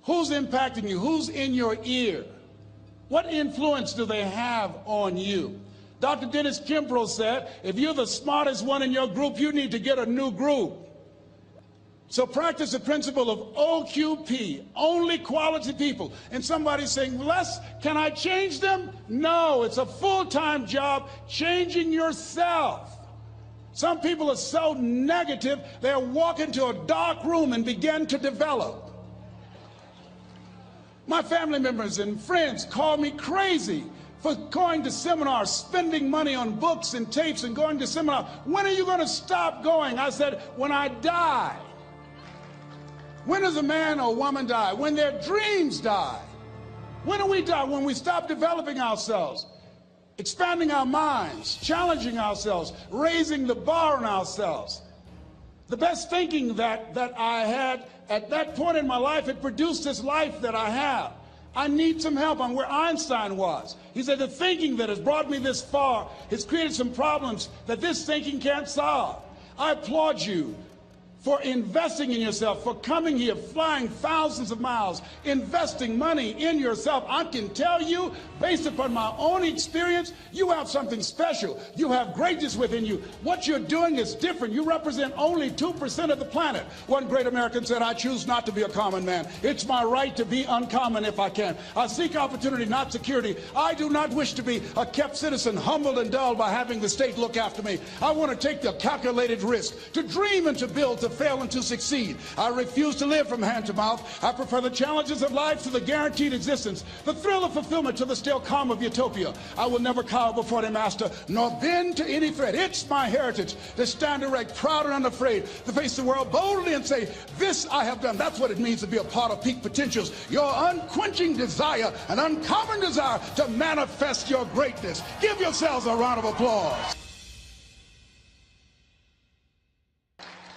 Who's impacting you? Who's in your ear? What influence do they have on you? Dr. Dennis Kimbrough said, if you're the smartest one in your group, you need to get a new group. So practice the principle of OQP, only quality people. And somebody's saying, Les, can I change them? No, it's a full-time job changing yourself. Some people are so negative, they'll walk into a dark room and begin to develop. My family members and friends call me crazy for going to seminars, spending money on books and tapes and going to seminars. When are you going to stop going? I said, when I die. When does a man or woman die? When their dreams die. When do we die? When we stop developing ourselves, expanding our minds, challenging ourselves, raising the bar on ourselves. The best thinking that I had at that point in my life, it produced this life that I have. I need some help. I'm where Einstein was. He said, the thinking that has brought me this far has created some problems that this thinking can't solve. I applaud you for investing in yourself, for coming here, flying thousands of miles, investing money in yourself. I can tell you, based upon my own experience, you have something special. You have greatness within you. What you're doing is different. You represent only 2% of the planet. One great American said, I choose not to be a common man. It's my right to be uncommon if I can. I seek opportunity, not security. I do not wish to be a kept citizen, humbled and dulled by having the state look after me. I want to take the calculated risk, to dream and to build, to fail and to succeed. I refuse to live from hand to mouth. I prefer the challenges of life to the guaranteed existence, the thrill of fulfillment to the still calm of utopia. I will never cower before the master, nor bend to any threat. It's my heritage to stand erect, proud and unafraid, to face the world boldly and say, this I have done. That's what it means to be a part of Peak Potentials. Your unquenching desire, an uncommon desire to manifest your greatness. Give yourselves a round of applause.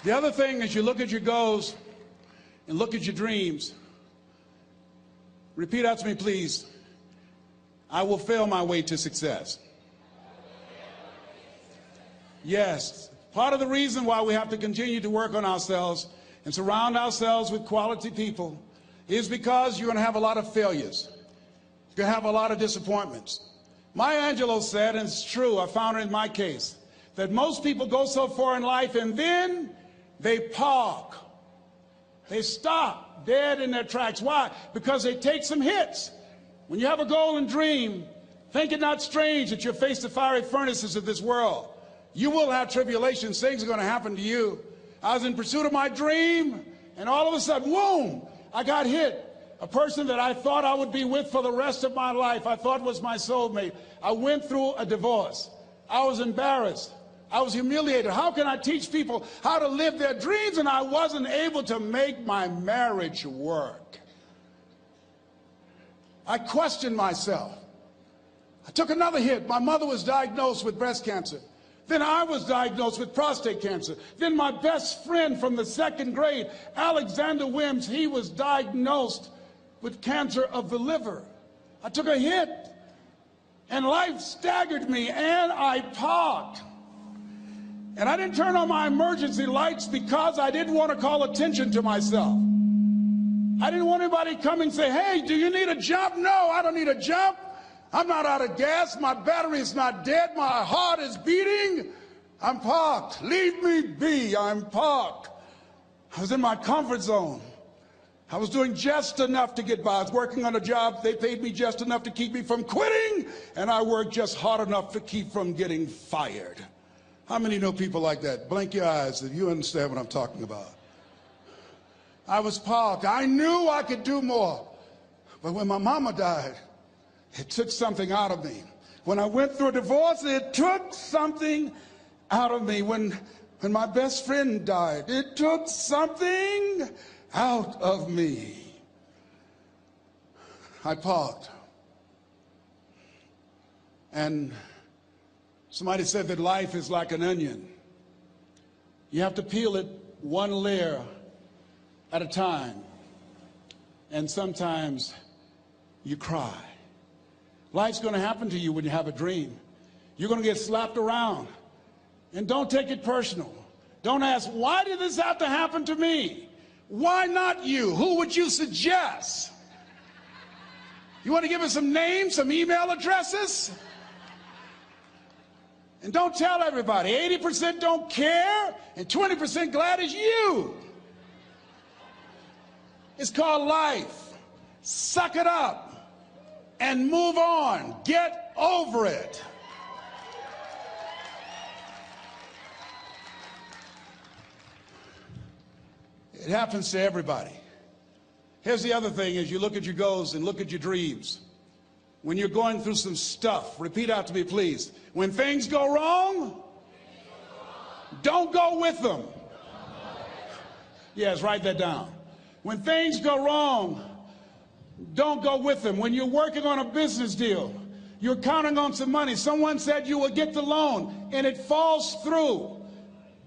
The other thing is, you look at your goals and look at your dreams. Repeat out to me, please. I will fail my way to success. Yes, part of the reason why we have to continue to work on ourselves and surround ourselves with quality people is because you're going to have a lot of failures. You're going to have a lot of disappointments. Maya Angelou said, and it's true, I found it in my case, that most people go so far in life and then they park. They stop dead in their tracks. Why? Because they take some hits. When you have a goal and dream, think it not strange that you face the fiery furnaces of this world. You will have tribulations. Things are going to happen to you. I was in pursuit of my dream, and all of a sudden, boom, I got hit. A person that I thought I would be with for the rest of my life, I thought was my soulmate. I went through a divorce. I was embarrassed. I was humiliated. How can I teach people how to live their dreams? And I wasn't able to make my marriage work. I questioned myself. I took another hit. My mother was diagnosed with breast cancer. Then I was diagnosed with prostate cancer. Then my best friend from the second grade, Alexander Wims, he was diagnosed with cancer of the liver. I took a hit, and life staggered me, and I parked. And I didn't turn on my emergency lights because I didn't want to call attention to myself. I didn't want anybody to come and say, hey, do you need a jump? No, I don't need a jump. I'm not out of gas. My battery is not dead. My heart is beating. I'm parked. Leave me be. I'm parked. I was in my comfort zone. I was doing just enough to get by. I was working on a job. They paid me just enough to keep me from quitting, and I worked just hard enough to keep from getting fired. How many know people like that? Blink your eyes if you understand what I'm talking about. I was parked. I knew I could do more. But when my mama died, it took something out of me. When I went through a divorce, it took something out of me. When my best friend died, it took something out of me. I parked. And somebody said that life is like an onion. You have to peel it one layer at a time. And sometimes you cry. Life's going to happen to you when you have a dream. You're going to get slapped around. And don't take it personal. Don't ask, why did this have to happen to me? Why not you? Who would you suggest? You want to give us some names, some email addresses? And don't tell everybody. 80% don't care, and 20% glad it's you. It's called life. Suck it up and move on. Get over it. It happens to everybody. Here's the other thing: as you look at your goals and look at your dreams, when you're going through some stuff, repeat out to me, please. When things go wrong, don't go with them. Yes, write that down. When things go wrong, don't go with them. When you're working on a business deal, you're counting on some money. Someone said you will get the loan, and it falls through.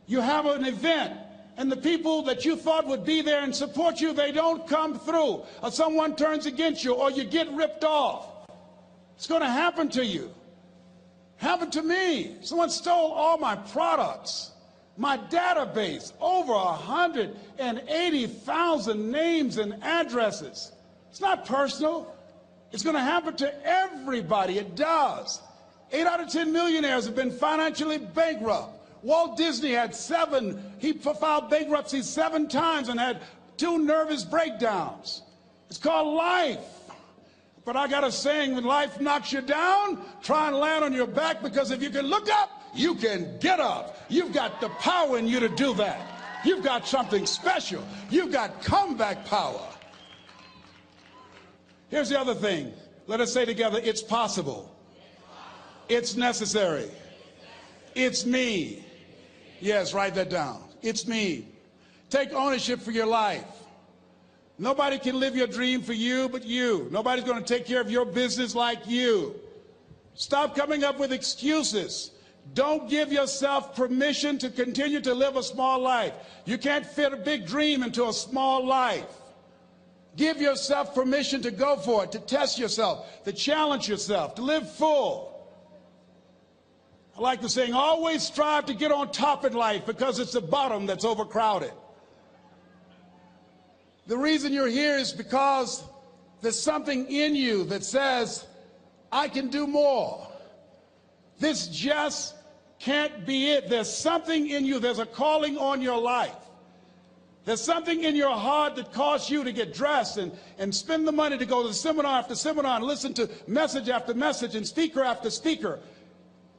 You have an event, and the people that you thought would be there and support you, they don't come through. Or someone turns against you, or you get ripped off. It's going to happen to you. Happened to me. Someone stole all my products, my database, over 180,000 names and addresses. It's not personal. It's going to happen to everybody. It does. 8 out of 10 millionaires have been financially bankrupt. Walt Disney had 7. He filed bankruptcy 7 times and had 2 nervous breakdowns. It's called life. But I got a saying: when life knocks you down, try and land on your back, because if you can look up, you can get up. You've got the power in you to do that. You've got something special. You've got comeback power. Here's the other thing. Let us say together: it's possible. It's necessary. It's me. Yes, write that down. It's me. Take ownership for your life. Nobody can live your dream for you but you. Nobody's going to take care of your business like you. Stop coming up with excuses. Don't give yourself permission to continue to live a small life. You can't fit a big dream into a small life. Give yourself permission to go for it, to test yourself, to challenge yourself, to live full. I like the saying: always strive to get on top in life, because it's the bottom that's overcrowded. The reason you're here is because there's something in you that says, I can do more. This just can't be it. There's something in you. There's a calling on your life. There's something in your heart that caused you to get dressed and spend the money to go to seminar after seminar and listen to message after message and speaker after speaker.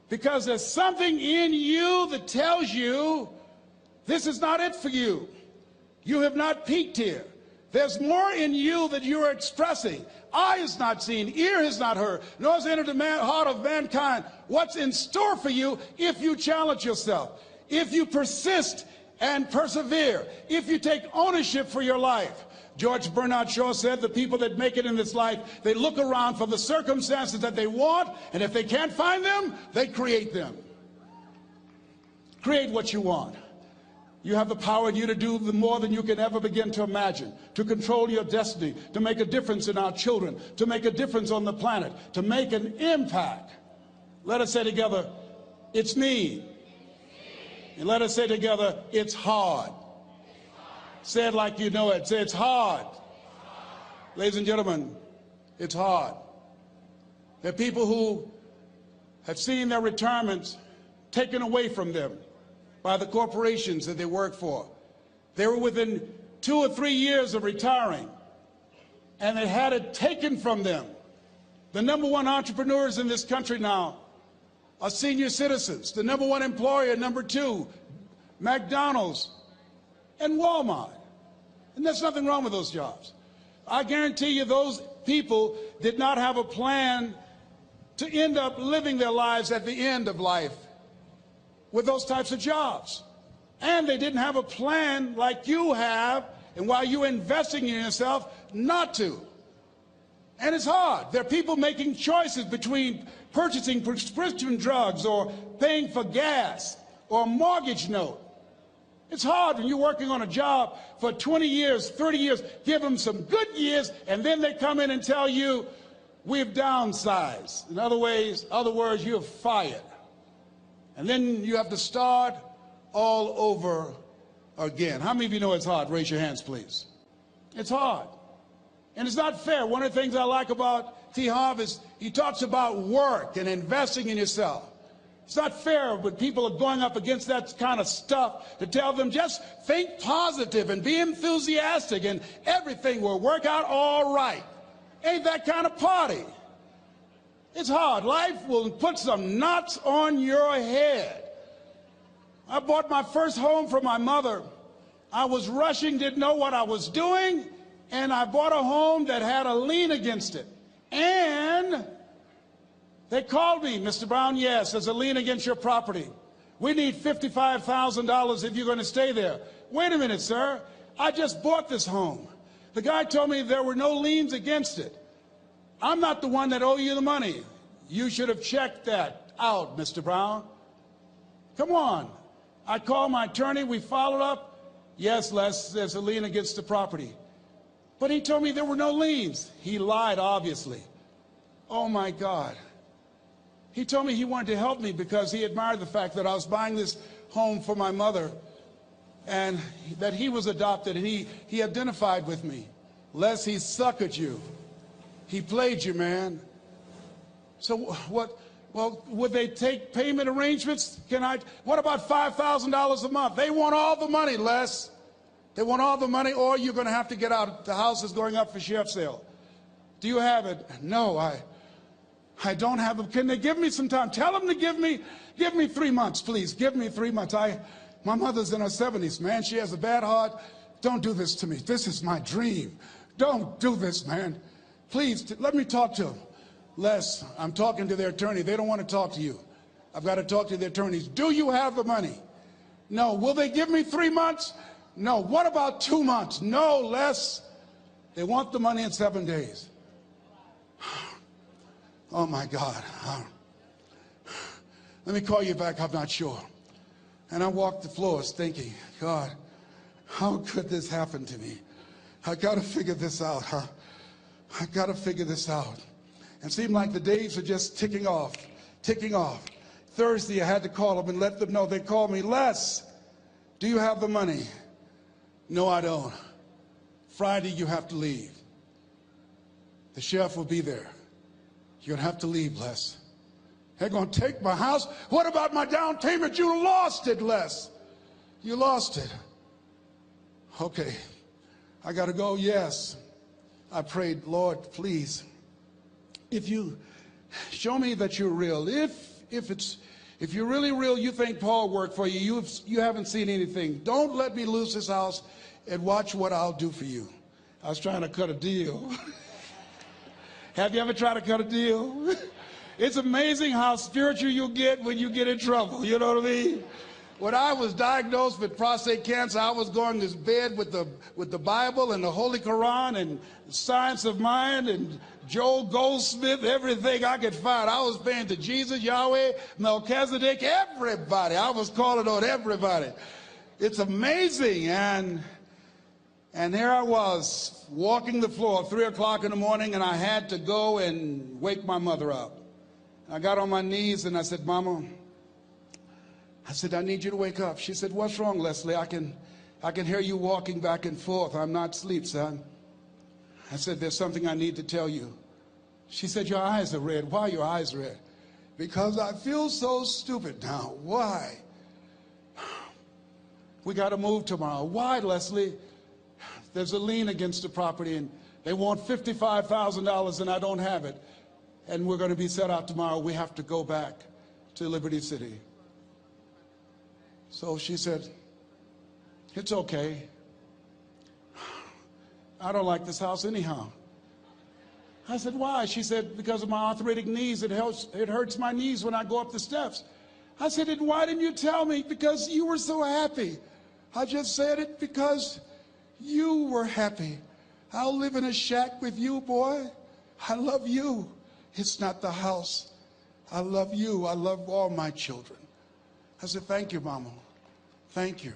Because there's something in you that tells you this is not it for you. You have not peaked here. There's more in you that you are expressing. Eye has not seen, ear has not heard, nor has entered the heart of mankind what's in store for you if you challenge yourself, if you persist and persevere, if you take ownership for your life. George Bernard Shaw said the people that make it in this life, they look around for the circumstances that they want, and if they can't find them, they create them. Create what you want. You have the power in you to do more than you can ever begin to imagine, to control your destiny, to make a difference in our children, to make a difference on the planet, to make an impact. Let us say together, it's me. And let us say together, it's hard. Say it like you know it. Say, it's hard. Ladies and gentlemen, it's hard. There are people who have seen their retirements taken away from them by the corporations that they work for. They were within 2 or 3 years of retiring, and they had it taken from them. The #1 entrepreneurs in this country now are senior citizens. The #1 employer, #2, McDonald's and Walmart. And there's nothing wrong with those jobs. I guarantee you those people did not have a plan to end up living their lives at the end of life with those types of jobs. And they didn't have a plan like you have, and while you're investing in yourself, not to. And it's hard. There are people making choices between purchasing prescription drugs or paying for gas or a mortgage note. It's hard when you're working on a job for 20 years, 30 years, give them some good years, and then they come in and tell you, we've downsized. In other words, you're fired. And then you have to start all over again. How many of you know it's hard? Raise your hands, please. It's hard. And it's not fair. One of the things I like about T. Harv is he talks about work and investing in yourself. It's not fair when people are going up against that kind of stuff to tell them just think positive and be enthusiastic and everything will work out all right. Ain't that kind of party. It's hard. Life will put some knots on your head. I bought my first home for my mother. I was rushing, didn't know what I was doing, and I bought a home that had a lien against it. And they called me, Mr. Brown, yes, there's a lien against your property. We need $55,000 if you're going to stay there. Wait a minute, sir. I just bought this home. The guy told me there were no liens against it. I'm not the one that owe you the money. You should have checked that out, Mr. Brown. Come on. I called my attorney. We followed up. Yes, Les, there's a lien against the property. But he told me there were no liens. He lied, obviously. Oh, my God. He told me he wanted to help me because he admired the fact that I was buying this home for my mother and that he was adopted, and he identified with me. Les, he suckered you. He played you, man. So what? Well, would they take payment arrangements? What about $5,000 a month? They want all the money, Les. They want all the money, or you're going to have to get out. The house is going up for sheriff sale. Do you have it? No, I don't have it. Can they give me some time? Tell them to give me 3 months, please. Give me 3 months. My mother's in her 70s, man. She has a bad heart. Don't do this to me. This is my dream. Don't do this, man. Please, let me talk to them. Les, I'm talking to their attorney. They don't want to talk to you. I've got to talk to the attorneys. Do you have the money? No. Will they give me 3 months? No. What about 2 months? No, Les. They want the money in 7 days. Oh, my God. Let me call you back. I'm not sure. And I walked the floors thinking, God, how could this happen to me? I got to figure this out, huh? I got to figure this out. And it seemed like the days are just ticking off, ticking off. Thursday, I had to call them and let them know. They called me, Les, do you have the money? No, I don't. Friday, you have to leave. The sheriff will be there. You're going to have to leave, Les. They're going to take my house. What about my down payment? You lost it, Les. You lost it. Okay. I got to go. Yes. I prayed, Lord, please, if you show me that you're real, if you're really real, you think Paul worked for you, you haven't seen anything. Don't let me lose this house and watch what I'll do for you. I was trying to cut a deal. Have you ever tried to cut a deal? It's amazing how spiritual you get when you get in trouble. You know what I mean? When I was diagnosed with prostate cancer, I was going to bed with the Bible and the Holy Quran and Science of Mind and Joel Goldsmith, everything I could find. I was praying to Jesus, Yahweh, Melchizedek, everybody. I was calling on everybody. It's amazing. And there I was walking the floor at 3 o'clock in the morning, and I had to go and wake my mother up. I got on my knees and I said, Mama, I said, I need you to wake up. She said, what's wrong, Leslie? I can hear you walking back and forth. I'm not asleep, son. I said, there's something I need to tell you. She said, your eyes are red. Why are your eyes red? Because I feel so stupid now. Why? We got to move tomorrow. Why, Leslie? There's a lien against the property, and they want $55,000, and I don't have it. And we're going to be set out tomorrow. We have to go back to Liberty City. So she said, it's okay. I don't like this house anyhow. I said, why? She said, because of my arthritic knees. It hurts my knees when I go up the steps. I said, and why didn't you tell me? Because you were so happy. I just said it because you were happy. I'll live in a shack with you, boy. I love you. It's not the house. I love you. I love all my children. I said, thank you, Mama. Thank you.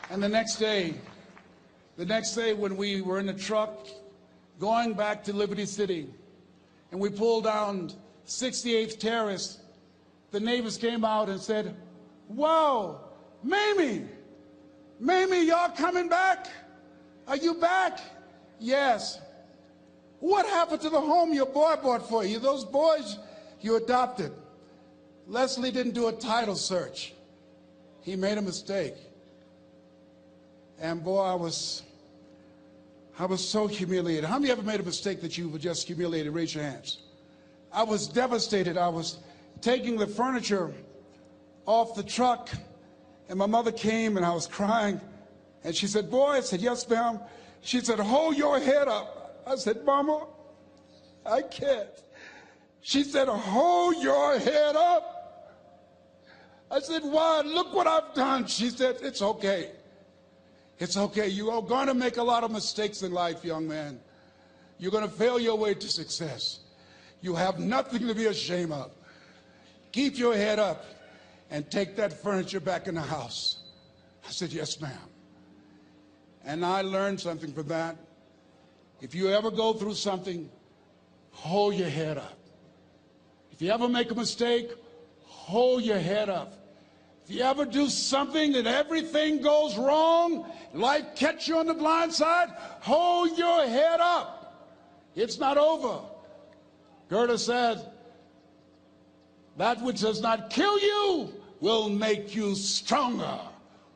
And the next day when we were in the truck going back to Liberty City, and we pulled down 68th Terrace, the neighbors came out and said, "Whoa, Mamie, Mamie, y'all coming back? Are you back?" "Yes." "What happened to the home your boy bought for you? Those boys you adopted?" Leslie didn't do a title search. He made a mistake. And boy, I was so humiliated. How many ever made a mistake that you were just humiliated? Raise your hands. I was devastated. I was taking the furniture off the truck, and my mother came, and I was crying. And she said, "Boy," I said, "Yes, ma'am." She said, "Hold your head up." I said, "Mama, I can't." She said, "Hold your head up." I said, "Why? Look what I've done." She said, "It's okay. It's okay. You are going to make a lot of mistakes in life, young man. You're going to fail your way to success. You have nothing to be ashamed of. Keep your head up and take that furniture back in the house." I said, "Yes, ma'am." And I learned something from that. If you ever go through something, hold your head up. If you ever make a mistake, hold your head up. If you ever do something that everything goes wrong, life catch you on the blind side, hold your head up. It's not over. Goethe said, "That which does not kill you will make you stronger."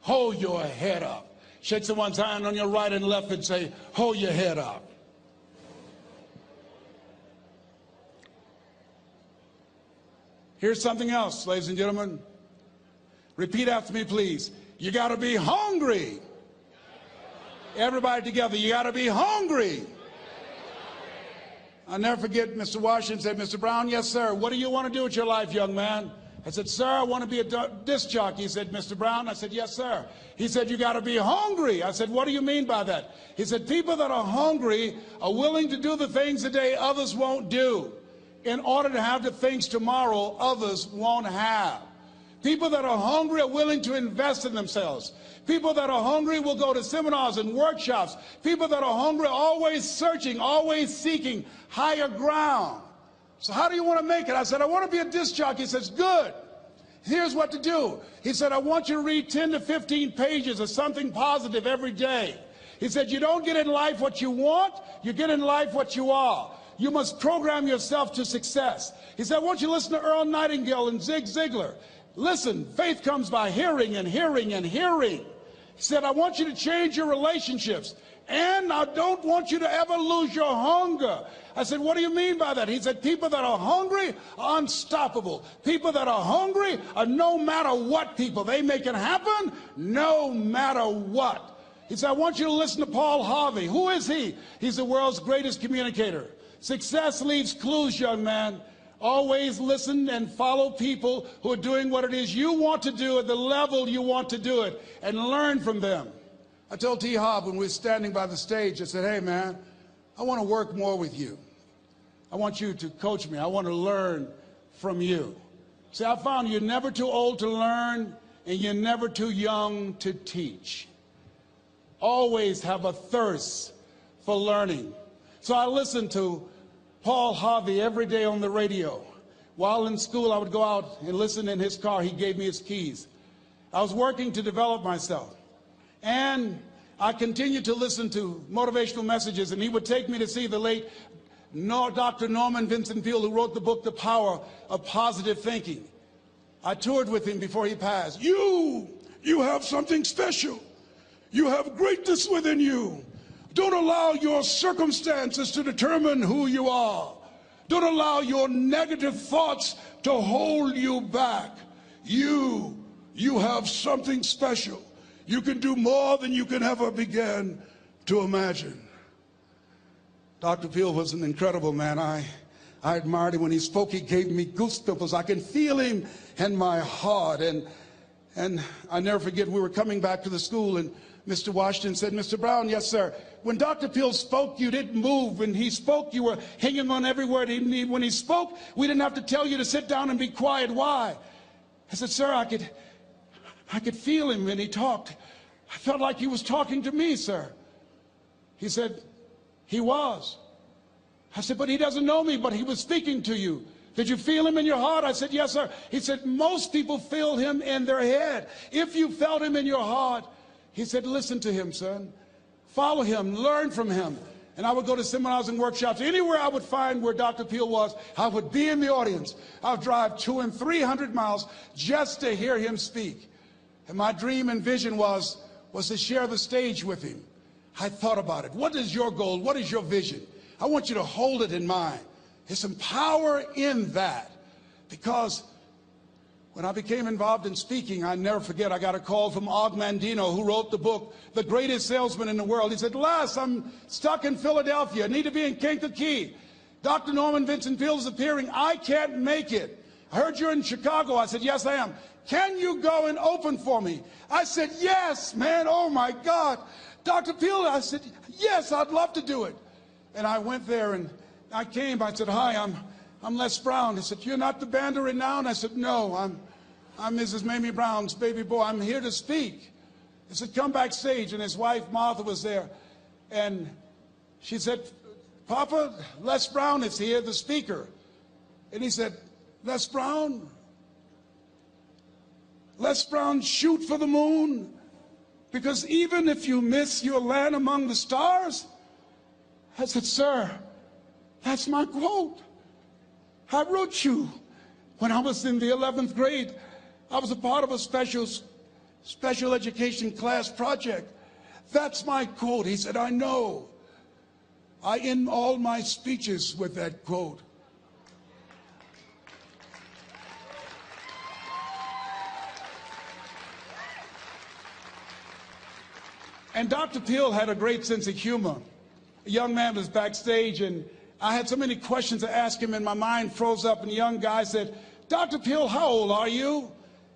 Hold your head up. Shake someone's hand on your right and left and say, "Hold your head up." Here's something else, ladies and gentlemen. Repeat after me, please. You got to be hungry. Everybody together, you got to be hungry. I'll never forget Mr. Washington said, "Mr. Brown, yes, sir. What do you want to do with your life, young man?" I said, "Sir, I want to be a disc jockey." He said, "Mr. Brown?" I said, "Yes, sir." He said, "You got to be hungry." I said, "What do you mean by that?" He said, "People that are hungry are willing to do the things today others won't do in order to have the things tomorrow others won't have. People that are hungry are willing to invest in themselves. People that are hungry will go to seminars and workshops. People that are hungry are always searching, always seeking higher ground." So how do you want to make it? I said, "I want to be a disc jockey." He says, "Good. Here's what to do." He said, "I want you to read 10 to 15 pages of something positive every day." He said, "You don't get in life what you want, you get in life what you are. You must program yourself to success." He said, "I want you to listen to Earl Nightingale and Zig Ziglar. Listen, faith comes by hearing and hearing and hearing." He said, "I want you to change your relationships, and I don't want you to ever lose your hunger." I said, "What do you mean by that?" He said, "People that are hungry are unstoppable. People that are hungry are no matter what people. They make it happen no matter what." He said, "I want you to listen to Paul Harvey." Who is he? He's the world's greatest communicator. Success leaves clues, young man. Always listen and follow people who are doing what it is you want to do at the level you want to do it, and learn from them. I told T. Hobb when we were standing by the stage, I said, "Hey, man, I want to work more with you. I want you to coach me. I want to learn from you." See, I found you're never too old to learn, and you're never too young to teach. Always have a thirst for learning. So I listened to Paul Harvey every day on the radio. While in school, I would go out and listen in his car. He gave me his keys. I was working to develop myself. And I continued to listen to motivational messages, and he would take me to see the late Dr. Norman Vincent Peale, who wrote the book, The Power of Positive Thinking. I toured with him before he passed. You have something special. You have greatness within you. Don't allow your circumstances to determine who you are. Don't allow your negative thoughts to hold you back. You have something special. You can do more than you can ever begin to imagine. Dr. Peale was an incredible man. I admired him. When he spoke, he gave me goosebumps. I can feel him in my heart. And I never forget, we were coming back to the school, and Mr. Washington said, "Mr. Brown," "Yes, sir." "When Dr. Peale spoke, you didn't move. When he spoke, you were hanging on every word. When he spoke, we didn't have to tell you to sit down and be quiet. Why?" I said, "Sir, I could feel him when he talked. I felt like he was talking to me, sir." He said, "He was." I said, "But he doesn't know me, but he was speaking to you." Did you feel him in your heart? I said, yes, sir. He said, most people feel him in their head. If you felt him in your heart, he said, listen to him, son. Follow him, learn from him. And I would go to seminars and workshops. Anywhere I would find where Dr. Peale was, I would be in the audience. I would drive 200 and 300 miles just to hear him speak. And my dream and vision was to share the stage with him. I thought about it. What is your goal? What is your vision? I want you to hold it in mind. There's some power in that, because when I became involved in speaking, I never forget, I got a call from Og Mandino, who wrote the book, The Greatest Salesman in the World. He said, Les, I'm stuck in Philadelphia. I need to be in Kankakee. Dr. Norman Vincent Peale is appearing. I can't make it. I heard you're in Chicago. I said, yes, I am. Can you go and open for me? I said, yes, man. Oh, my God. Dr. Peale, I said, yes, I'd love to do it. And I went there and I came. I said, hi, I'm Les Brown. He said, you're not the band of renown? I said, no, I'm Mrs. Mamie Brown's baby boy. I'm here to speak. He said, come backstage. And his wife, Martha, was there. And she said, Papa, Les Brown is here, the speaker. And he said, Les Brown? Les Brown, shoot for the moon? Because even if you miss your land among the stars? I said, sir, that's my quote. I wrote you when I was in the 11th grade. I was a part of a special education class project. That's my quote. He said, I know. I end all my speeches with that quote. And Dr. Peale had a great sense of humor. A young man was backstage, and I had so many questions to ask him, and my mind froze up, and the young guy said, Dr. Peale, how old are you?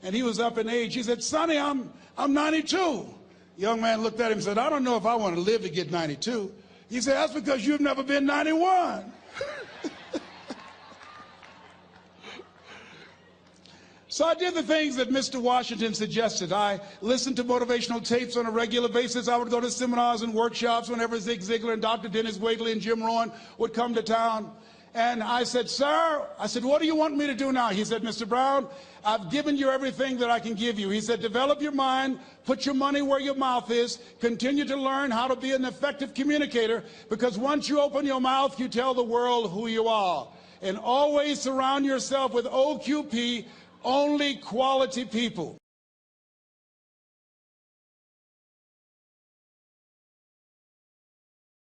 And he was up in age. He said, Sonny, I'm 92. The young man looked at him and said, I don't know if I want to live to get 92. He said, that's because you've never been 91. So I did the things that Mr. Washington suggested. I listened to motivational tapes on a regular basis. I would go to seminars and workshops whenever Zig Ziglar and Dr. Dennis Waitley and Jim Rohn would come to town. And I said, sir, what do you want me to do now? He said, Mr. Brown, I've given you everything that I can give you. He said, develop your mind, put your money where your mouth is, continue to learn how to be an effective communicator, because once you open your mouth, you tell the world who you are. And always surround yourself with OQP, only quality people.